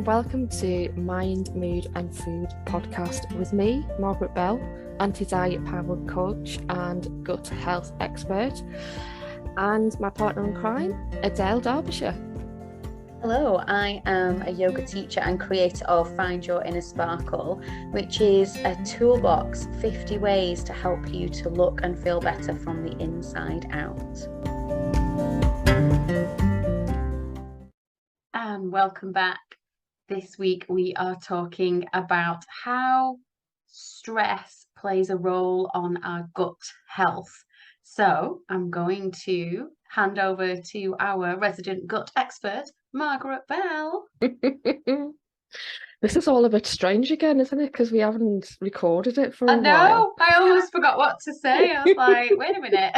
welcome to Mind, Mood and Food podcast with me, Margaret Bell, anti-diet powered coach and gut health expert, and my partner in crime, Adele Derbyshire. Hello, I am a yoga teacher and creator of Find Your Inner Sparkle, which is a toolbox, 50 ways to help you to look and feel better from the inside out. And welcome back. This week we are talking about how stress plays a role on our gut health. So I'm going to hand over to our resident gut expert, Margaret Bell. This is all a bit strange again, isn't it? Because we haven't recorded it for I a know, while. I almost forgot what to say. I was like, wait a minute.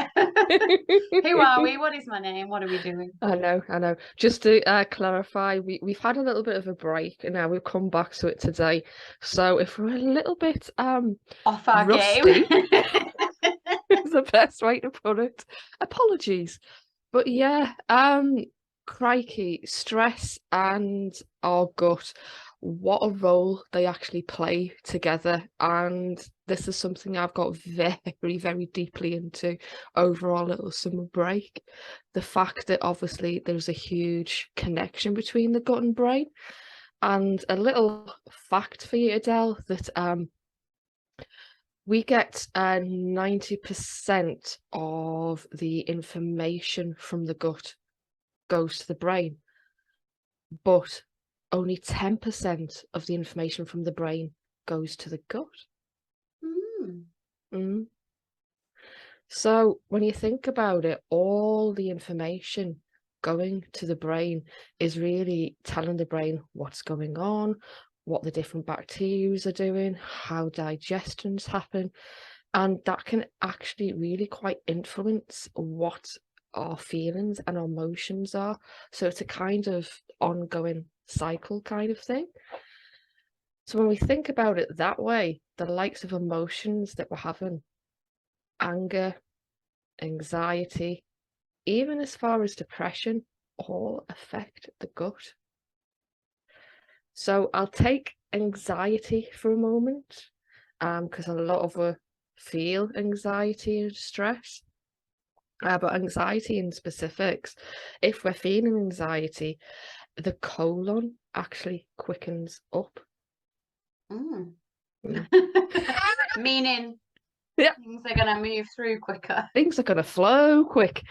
Who are we? What is my name? What are we doing? I know. Just to clarify, we've had a little bit of a break and now we've come back to it today. So if we're a little bit Off our rusty, game. is the best way to put it. Apologies. But yeah, crikey, stress and our gut, what a role they actually play together. And this is something I've got very, very deeply into over our little summer break. The fact that obviously there's a huge connection between the gut and brain. And a little fact for you, Adele, that we get 90% of the information from the gut goes to the brain, but only 10% of the information from the brain goes to the gut. So when you think about it, all the information going to the brain is really telling the brain what's going on, what the different bacteria are doing, how digestions happen, and that can actually really quite influence what our feelings and our emotions are. So it's a kind of ongoing cycle kind of thing. So when we think about it that way, the likes of emotions that we're having, anger, anxiety, even as far as depression, all affect the gut. So I'll take anxiety for a moment, because a lot of us feel anxiety and stress. But anxiety in specifics, if we're feeling anxiety, the colon actually quickens up. Meaning Yeah. things are going to move through quicker. Things are going to flow quick.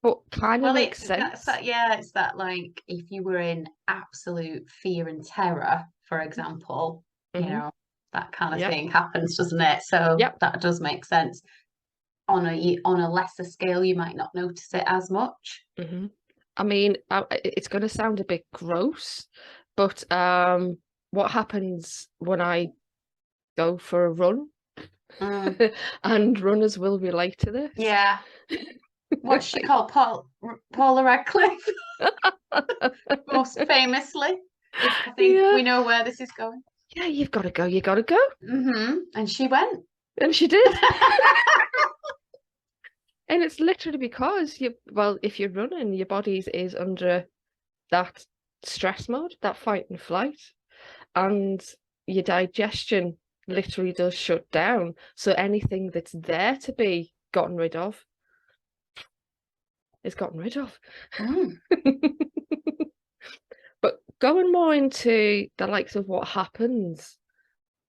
But kind of makes sense. It's that, like, if you were in absolute fear and terror, for example, you know, that kind of thing happens, doesn't it? So that does make sense. On a lesser scale, you might not notice it as much. I mean, it's going to sound a bit gross, but what happens when I go for a run? And runners will relate to this. Yeah. What's she called? Paula Radcliffe? Most famously. I think we know where this is going. Yeah, you've got to go. You got to go. And she went. And she did. And it's literally because if you're running, your body is under that stress mode, that fight and flight, and your digestion literally does shut down. So anything that's there to be gotten rid of is gotten rid of. But going more into the likes of what happens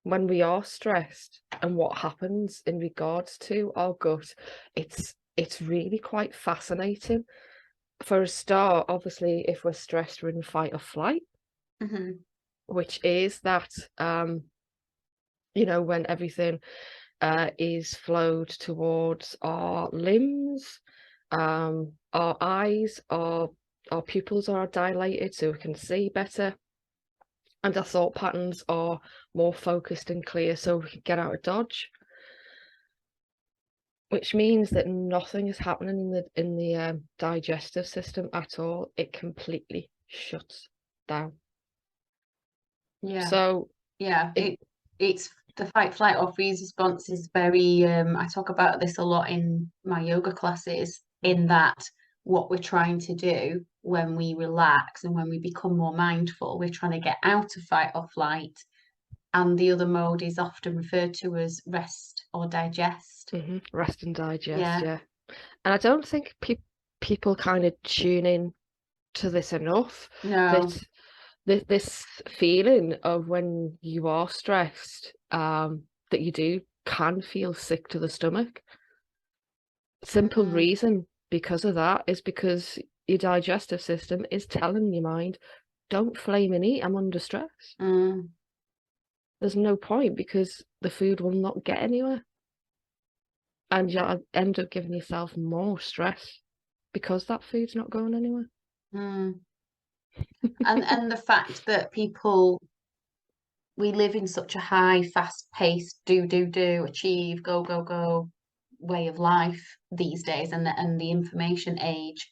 when we are stressed and what happens in regards to our gut, it's really quite fascinating. For a start, obviously, if we're stressed, we're in fight or flight, which is that, when everything is flowed towards our limbs, our eyes, our pupils are dilated so we can see better, and our thought patterns are more focused and clear so we can get out of dodge. Which means that nothing is happening in the digestive system at all. It completely shuts down. Yeah. So it's the fight, flight, or freeze response is very. I talk about this a lot in my yoga classes. In that what we're trying to do when we relax and when we become more mindful. We're trying to get out of fight or flight. And the other mode is often referred to as rest or digest. Rest and digest, Yeah. yeah. And I don't think people kind of tune in to this enough. No. That this feeling of when you are stressed, that you can feel sick to the stomach. Simple reason because of that is because your digestive system is telling your mind, don't flame and eat, I'm under stress. There's no point because the food will not get anywhere. And you'll end up giving yourself more stress because that food's not going anywhere. And the fact that we live in such a high, fast-paced, do, achieve, go way of life these days, and the information age,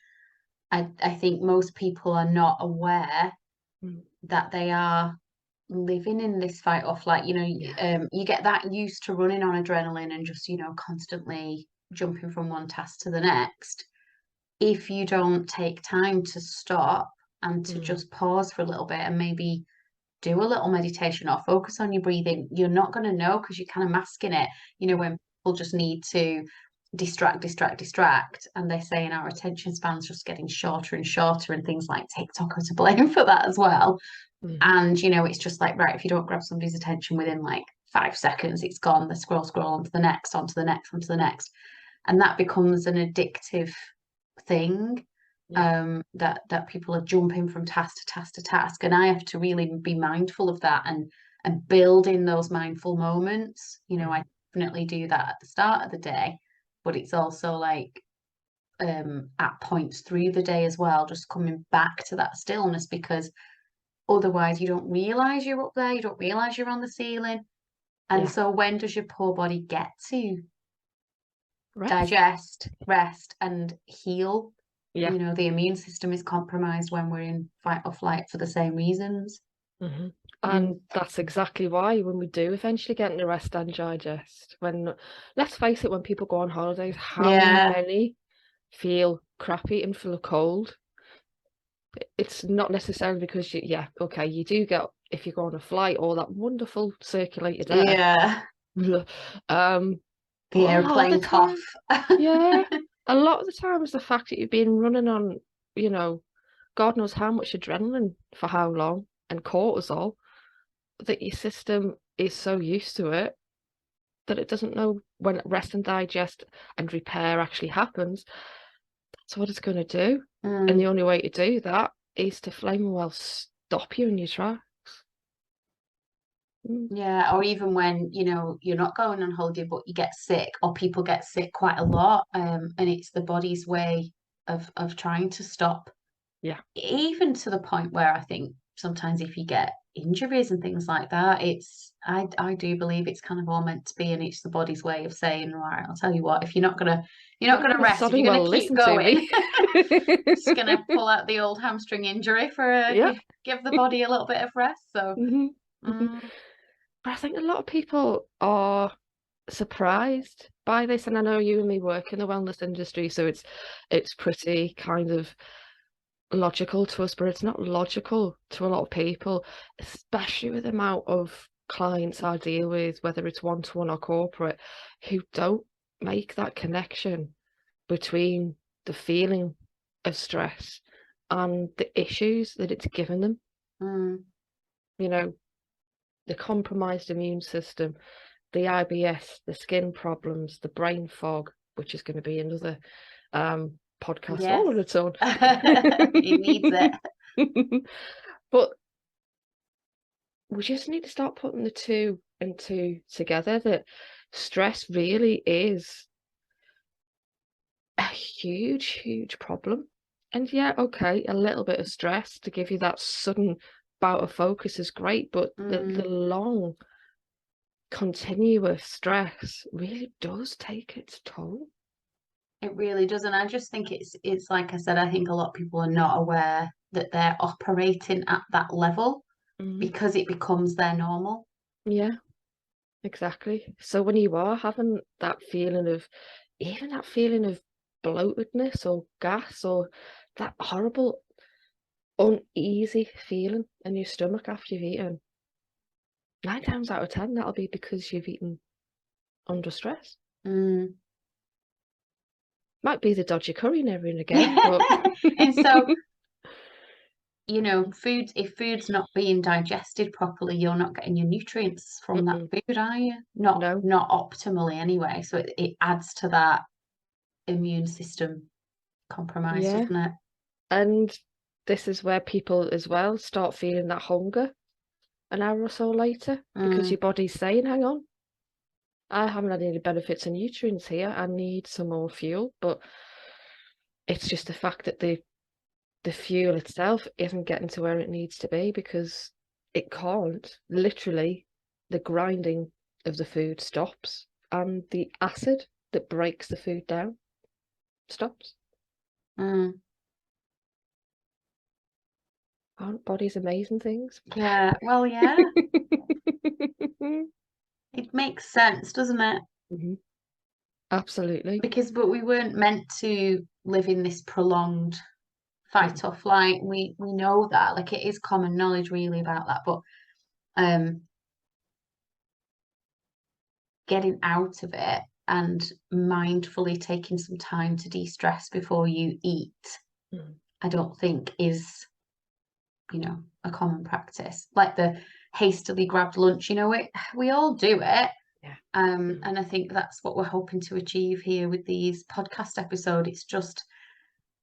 I think most people are not aware that they are living in this fight or flight. You get that used to running on adrenaline and just, constantly jumping from one task to the next. If you don't take time to stop and to just pause for a little bit and maybe do a little meditation or focus on your breathing, you're not going to know because you're kind of masking it. When people just need to distract, and they say in our attention spans just getting shorter and shorter, and things like TikTok are to blame for that as well. And it's just like, right, if you don't grab somebody's attention within like 5 seconds, it's gone. They scroll onto the next, onto the next, onto the next, and that becomes an addictive thing. That people are jumping from task to task to task, and I have to really be mindful of that and build in those mindful moments. I definitely do that at the start of the day, but it's also like at points through the day as well, just coming back to that stillness, because otherwise you don't realize you're up there, you don't realize you're on the ceiling. And so when does your poor body get to digest, rest, and heal? The immune system is compromised when we're in fight or flight for the same reasons. And that's exactly why when we do eventually get into rest and digest, let's face it, when people go on holidays, how many feel crappy and full of cold? It's not necessarily because you do get, if you go on a flight, all that wonderful circulated air. The airplane cough. A lot of the time is the fact that you've been running on, God knows how much adrenaline for how long, and cortisol, that your system is so used to it that it doesn't know when rest and digest and repair actually happens. That's what it's going to do. And the only way to do that is to flame well stop you in your tracks. Yeah, or even when, you're not going on holiday, but you get sick, or people get sick quite a lot, and it's the body's way of trying to stop. Yeah. Even to the point where I think sometimes if you get injuries and things like that, I do believe it's kind of all meant to be, and it's the body's way of saying, right, I'll tell you what, if you're not gonna rest, if you're gonna keep going, just gonna pull out the old hamstring injury for give the body a little bit of rest. So But I think a lot of people are surprised by this, and I know you and me work in the wellness industry, so it's pretty kind of logical to us, but it's not logical to a lot of people, especially with the amount of clients I deal with, whether it's one-to-one or corporate, who don't make that connection between the feeling of stress and the issues that it's given them. The compromised immune system, the IBS, the skin problems, the brain fog, which is going to be another podcast all on its own. It needs it. But we just need to start putting the two and two together, that stress really is a huge problem. And a little bit of stress to give you that sudden bout of focus is great, but the long continuous stress really does take its toll. It really does. And I just think it's like I said, I think a lot of people are not aware that they're operating at that level because it becomes their normal. Yeah, exactly. So when you are having that feeling of bloatedness or gas or that horrible uneasy feeling in your stomach after you've eaten, 9 times out of 10 that'll be because you've eaten under stress. Mm. Might be the dodgy curry and every and again, but And so, you know, if food's not being digested properly, you're not getting your nutrients from that food, are you? Not no. optimally anyway. So it adds to that immune system compromise, Yeah. doesn't it? And this is where people as well start feeling that hunger an hour or so later because your body's saying, hang on, I haven't had any benefits and nutrients here. I need some more fuel. But it's just the fact that the fuel itself isn't getting to where it needs to be because it can't. Literally, the grinding of the food stops and the acid that breaks the food down stops. Aren't bodies amazing things? Yeah, well, yeah. It makes sense, doesn't it? Absolutely. But we weren't meant to live in this prolonged fight or flight. We know that, like, it is common knowledge really about that. But getting out of it and mindfully taking some time to de-stress before you eat, I don't think is, you know, a common practice. Like the hastily grabbed lunch, you know, we all do it. Yeah. And I think that's what we're hoping to achieve here with these podcast episodes. It's just,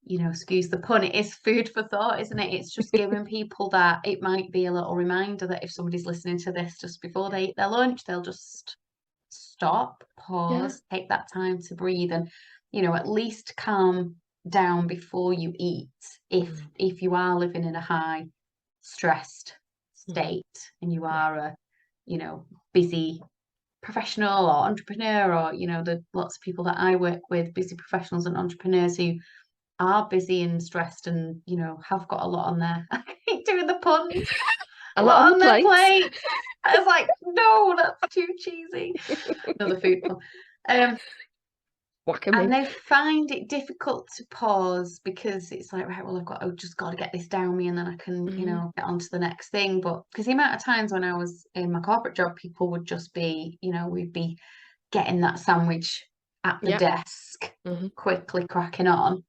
you know, excuse the pun, it is food for thought, isn't it? It's just giving people that it might be a little reminder that if somebody's listening to this just before they eat their lunch, they'll just stop, pause, take that time to breathe, and, you know, at least calm down before you eat if you are living in a high stressed state and you are a, you know, busy professional or entrepreneur, or, you know, the lots of people that I work with, busy professionals and entrepreneurs who are busy and stressed and, you know, have got a lot on their I keep doing the puns. A lot on their the plate. I was like, no, that's too cheesy. Another food pun. And they find it difficult to pause because it's like, right, well, I've just got to get this down me and then I can, you know, get on to the next thing. But because the amount of times when I was in my corporate job, people would just be, you know, we'd be getting that sandwich at the desk, quickly cracking on.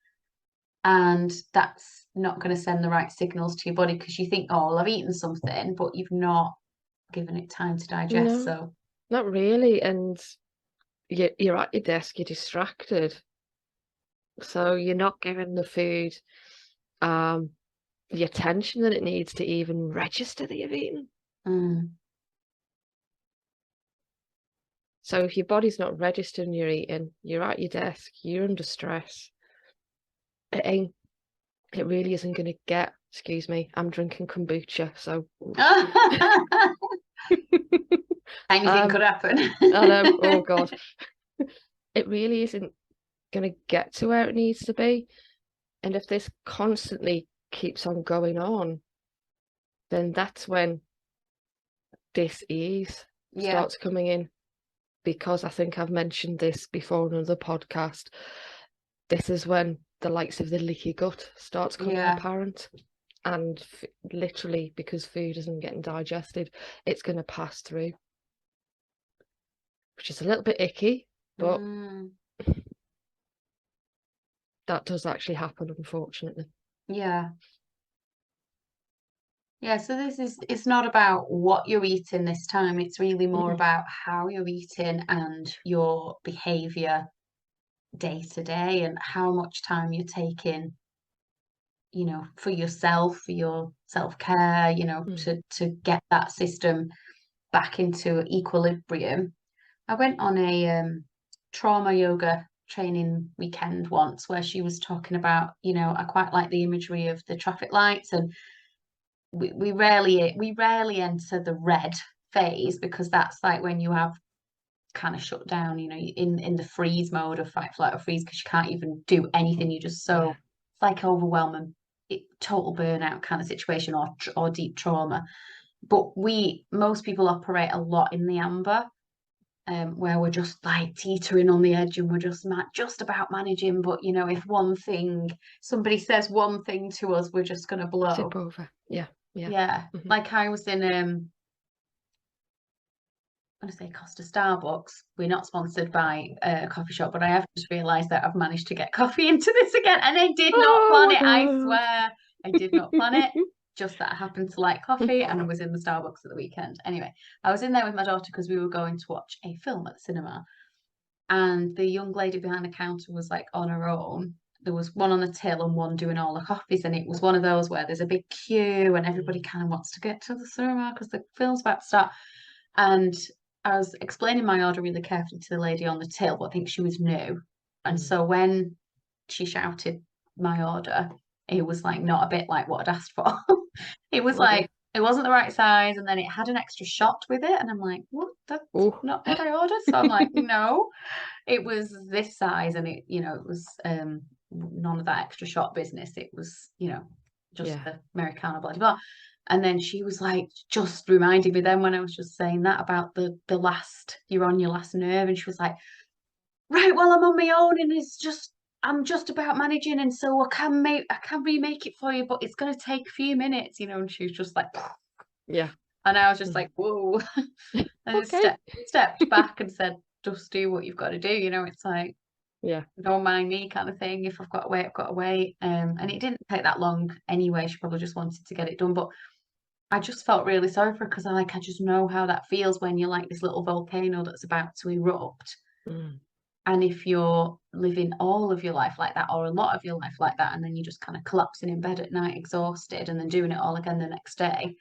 And that's not going to send the right signals to your body because you think, oh, well, I've eaten something, but you've not given it time to digest. So not really. And you're at your desk, you're distracted. So you're not giving the food the attention that it needs to even register that you've eaten. So if your body's not registering you're eating, you're at your desk, you're under stress, it really isn't going to get, excuse me, I'm drinking kombucha, so anything could happen. I know, oh God. It really isn't going to get to where it needs to be. And if this constantly keeps on going on, then that's when dis-ease starts coming in. Because I think I've mentioned this before in another podcast, this is when the likes of the leaky gut starts coming apparent. And literally, because food isn't getting digested, it's going to pass through. Which is a little bit icky, but that does actually happen, unfortunately. Yeah, so it's not about what you're eating this time, it's really more about how you're eating and your behavior day to day and how much time you're taking, you know, for yourself, for your self-care, you know, to get that system back into equilibrium. I went on a trauma yoga training weekend once where she was talking about, you know, I quite like the imagery of the traffic lights, and we rarely enter the red phase because that's like when you have kind of shut down, you know, in the freeze mode of fight, flight, or freeze, because you can't even do anything. You just it's like overwhelming, total burnout kind of situation, or deep trauma. But most people operate a lot in the amber, where we're just like teetering on the edge and we're just about managing. But you know, if somebody says one thing to us, we're just going to blow. Tip over. Yeah. Yeah. Yeah, Hmm. like I was in I'm going to say Costa Starbucks. We're not sponsored by a coffee shop, but I have just realised that I've managed to get coffee into this again, and I did not Oh plan my it. I God. swear, I did not plan it. Just that I happened to like coffee, and I was in the Starbucks at the weekend. Anyway, I was in there with my daughter because we were going to watch a film at the cinema, and the young lady behind the counter was like on her own. There was one on the till and one doing all the coffees, and it was one of those where there's a big queue and everybody kind of wants to get to the cinema because the film's about to start. And I was explaining my order really carefully to the lady on the till, but I think she was new. And Mm. so when she shouted my order, it was like not a bit like what I'd asked for. It was Oh dear. like it wasn't the right size, and then it had an extra shot with it, and I'm like, what? That's Oh. not what I ordered. So I'm like, no, it was this size, and it was none of that extra shot business. It was, just Yeah. the Americano, blah, blah, blah. And then she was like, just reminding me then when I was just saying that about the last, you're on your last nerve. And she was like, right, well, I'm on my own and I'm just about managing. And so I can remake it for you, but it's going to take a few minutes, and she was just like, Yeah. and I was just Mhm. like, whoa. I just Okay. stepped back and said, just do what you've got to do. It's like, Yeah. don't mind me kind of thing. If I've got to wait, I've got to wait. And it didn't take that long anyway. She probably just wanted to get it done. But I just felt really sorry for her because I just know how that feels when you're like this little volcano that's about to erupt. Mm. And if you're living all of your life like that, or a lot of your life like that, and then you're just kind of collapsing in bed at night, exhausted, and then doing it all again the next day,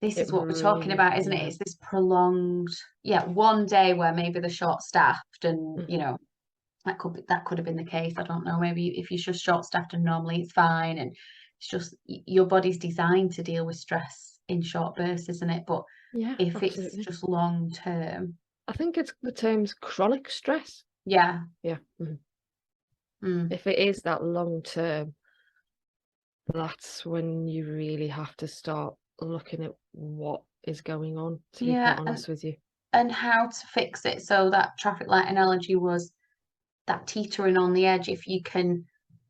this It is what we're talking really, about, isn't it? yeah. It's this prolonged, yeah, one day where maybe they're short staffed and, Mm. that could have been the case. I don't know. Maybe if you're just short staffed and normally it's fine, and it's just your body's designed to deal with stress in short bursts, isn't it? But Yeah, if it's absolutely. just long term, I think it's the term's chronic stress. yeah, Yeah. Mhm. mm, If it is that long term, that's when you really have to start looking at what is going on, to be quite yeah, and honest with you. how to fix it. So that traffic light analogy was that teetering on the edge. If you can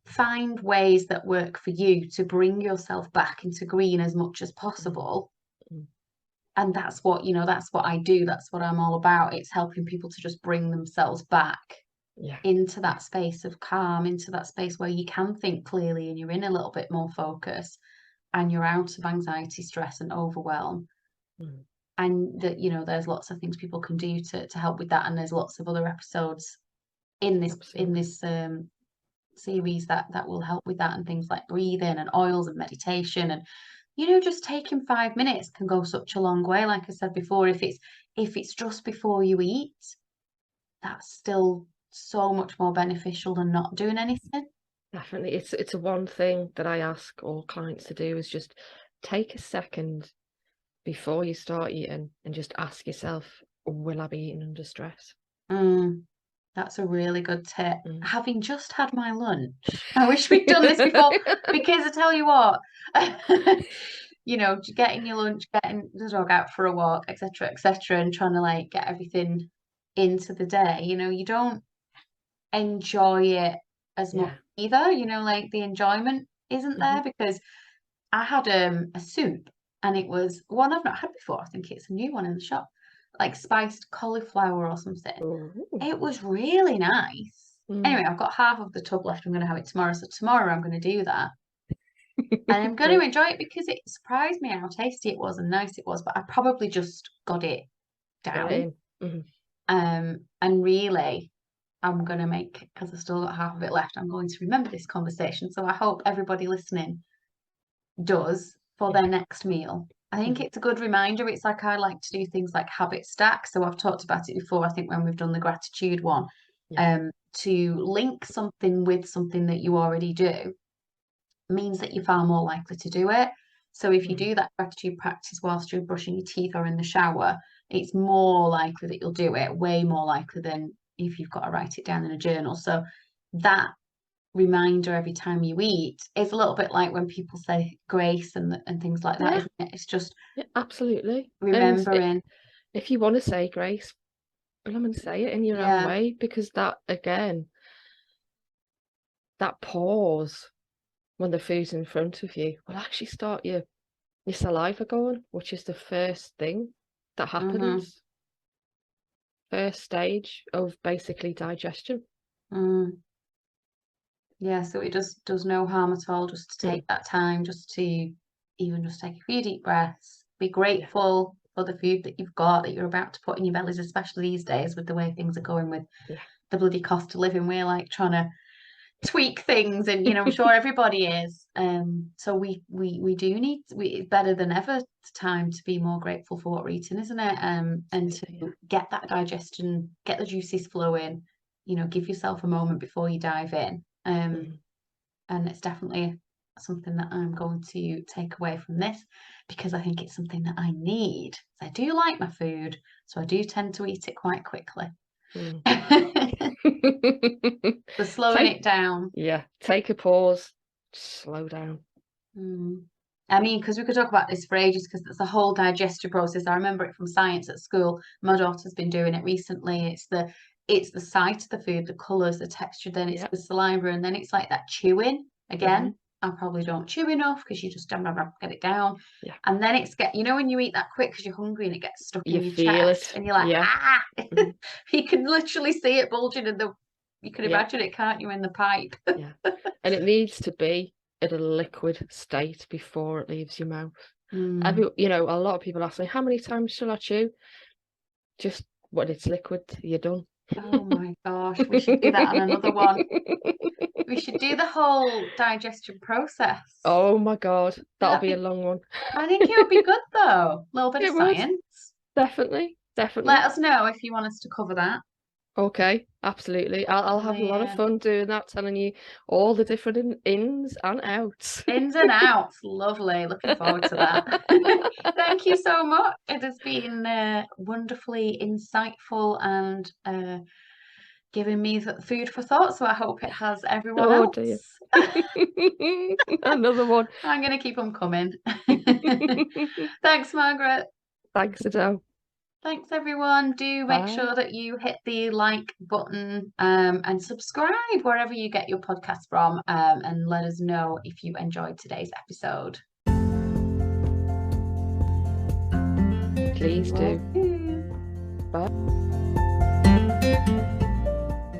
find ways that work for you to bring yourself back into green as much as Mm. possible, Mm. and that's what I do, that's what I'm all about. It's helping people to just bring themselves back Yeah. into Yeah. that space of calm, into that space where you can think clearly and you're in a little bit more focus and you're out of anxiety, stress and overwhelm. Mm. And that, there's lots of things people can do to help with that, and there's lots of other episodes in this Absolutely. series that will help with that, and things like breathing and oils and meditation, and just taking 5 minutes can go such a long way. Like I said before, if it's just before you eat, that's still so much more beneficial than not doing anything. Definitely. It's a one thing that I ask all clients to do is just take a second before you start eating and just ask yourself, will I be eating under stress? Mm, that's a really good tip. Mm. Having just had my lunch, I wish we'd done this before, because I tell you what, getting your lunch, getting the dog out for a walk, etc., and trying to like get everything into the day, you don't enjoy it as much Yeah. either. Like the enjoyment isn't Hmm. there, because I had a soup, and it was one I've not had before. I think it's a new one in the shop, like spiced cauliflower or something. Oh. It was really nice. Mm. Anyway, I've got half of the tub left. I'm going to have it tomorrow. So tomorrow I'm going to do that. And I'm going to Good. enjoy it because it surprised me how tasty it was and nice it was. But I probably just got it Got it down. in. Hmm. And really, I'm going to make, because I've still got half of it left, I'm going to remember this conversation. So I hope everybody listening does for Yeah. their next meal. I think Hmm. it's a good reminder. It's like I like to do things like habit stack. So I've talked about it before, I think when we've done the gratitude one, Yeah. to link something with something that you already do means that you're far more likely to do it. So if you Hmm. do that gratitude practice whilst you're brushing your teeth or in the shower, it's more likely that you'll do it, way more likely than if you've got to write it down in a journal. So that reminder every time you eat is a little bit like when people say grace and things like that, Yeah. isn't it? It's just Yeah. Absolutely. And remembering. if you want to say grace, and say it in your own Yeah. way, because that, again, that pause when the food's in front of you will actually start your saliva going, which is the first thing that happens. First stage of basically digestion. Yeah, so it just does no harm at all just to take that time, just to even just take a few deep breaths, be grateful for the food that you've got, that you're about to put in your bellies, especially these days with the way things are going with the bloody cost of living. We're like trying to tweak things, and I'm sure everybody is. So we do need, it's better than ever time to be more grateful for what we're eating, isn't it? And to get that digestion, get the juices flowing, give yourself a moment before you dive in. And it's definitely something that I'm going to take away from this, because I think it's something that I need. I do like my food, so I do tend to eat it quite quickly. So slowing it down. Yeah, take a pause, slow down. I mean, because we could talk about this for ages, because it's the whole digestion process. I remember it from science at school. My daughter's been doing it recently. It's the sight of the food, the colours, the texture, then it's the saliva, and then it's like that chewing again. I probably don't chew enough because you just don't get it down. And then when you eat that quick because you're hungry and it gets stuck in your chest, and you're like, ah, you can literally see it bulging you can imagine it, can't you, in the pipe? And it needs to be in a liquid state before it leaves your mouth. A lot of people ask me, how many times shall I chew? Just when it's liquid, you're done. Oh my gosh, we should do that on another one. We should do the whole digestion process. Oh my God, that'll be a long one. I think it would be good though. A little bit of science. Definitely. Let us know if you want us to cover that. Okay, absolutely. I'll have a lot of fun doing that, telling you all the different ins and outs. Ins and outs. Lovely. Looking forward to that. Thank you so much. It has been wonderfully insightful and giving me food for thought. So I hope it has everyone else. Dear. Another one. I'm going to keep them coming. Thanks, Margaret. Thanks, Adele. Thanks, everyone. Do make sure that you hit the like button and subscribe wherever you get your podcast from, and let us know if you enjoyed today's episode. Please do. Bye.